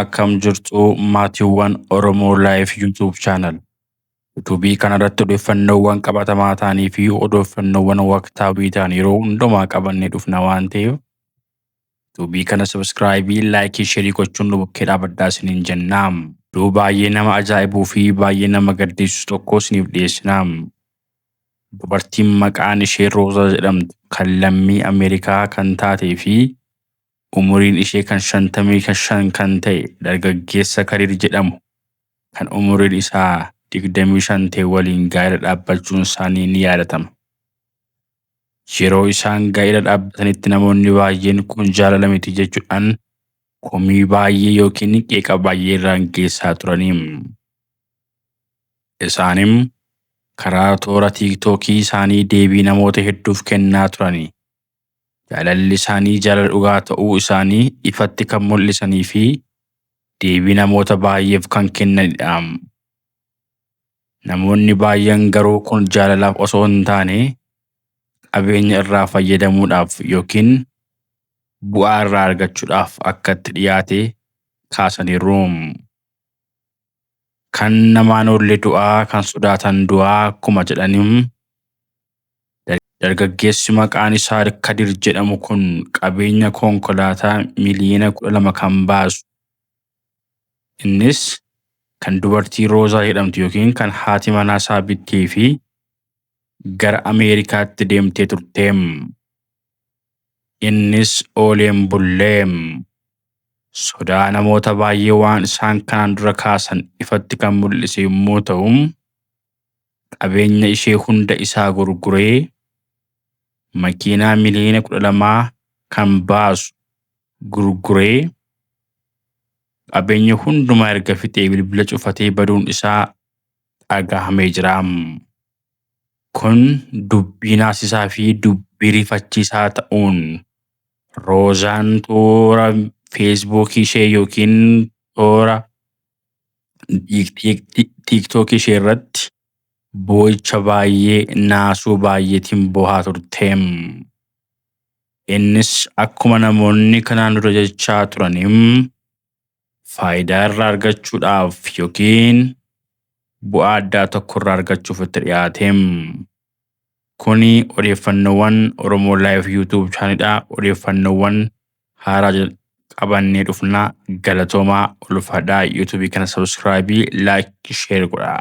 akkam jirtu maatiiwwan Oromoo Live YouTube channel. YouTube kanarratti odeeffannoowwan qabatamaa ta'anii fi odeeffannoowwan waqtaawwii ta'an yeroo hundumaa qabannee dhufna waan ta'eef YouTube kana subscribe, like, share gochuun nu bukkee dhaabadhaa isiniin jennaa. Oduu baay'ee nama ajaa'ibuu fi baay'ee nama gaddisiisu tokko isiniif dhiyeessina. Dubartiin maqaan ishee Roozaa jedhamtu kan lammii Ameerikaa kan taatee fi umuriin ishee kan 55 kan ta'e dargaggeessa Kadiir jedhamu kan umuriin isaa 25 ta'e waliin gaa'ela dhaabbachuun isaanii ni yaadatama. Yeroo isaan gaa'ela dhaabbatanitti namoonni baay'een kun jaalala miti jechuudhaan komii baay'ee yookiin qeeqa baay'ee irraan geessaa turaniim. Isaanim karaa toora tiiktookii isaanii deebii namoota hedduuf kennaa turanii. Jaalalli isaanii jaalala dhugaa ta'uu isaanii ifatti kan mul'isanii fi deebii namoota baay'eef kan kennanidha. Namoonni baay'een garuu kun jaalalaaf osoo hin taane qabeenya irraa fayyadamuudhaaf yookiin bu'aa irraa argachuudhaaf akka itti dhiyaate kaasaniiru. Kan namaan oolle du'aa kan sodaatan du'aa akkuma jedhaniin dargaggeessi maqaan isaa Kadiir jedhamu kun qabeenya konkolaataa miliyoona 12 kan baasu. Innis kan dubartii Roozaa jedhamtu yookiin kan haati manaa isaa bittee fi gara Ameerikaatti deemtee turteem. Innis ooleen bulleem. Sodaa namoota baay'ee waan isaan kanaan dura kaasan ifatti kan mul'ise yommuu ta'u, qabeenya ishee hunda isaa gurguree makiinaa miliyoona 12 kan baasu gurguree qabeenya hundumaa erga fixee bilbila cufatee baduun isaa dhagahamee jira. Kun dubbii naasisaa fi dubbii rifachiisaa ta'uun Roozaan toora feesbuukii ishee yookiin toora tiiktookii ishee irratti boo'icha baay'ee naasuu baay'eetiin boohaa turteem. Innis akkuma namoonni kanaan dura jechaa turaniin faayidaa irraa argachuudhaaf yookiin bu'aa addaa tokko irraa argachuuf itti dhiyaateem. Kuni odeeffannoowwan Oromoo Live YouTube channelidha. Odeeffannoowwan haaraa qabannee dhufna. Galatoomaa ulfaadhaa. YouTube kana subscribe, like, share godhaa.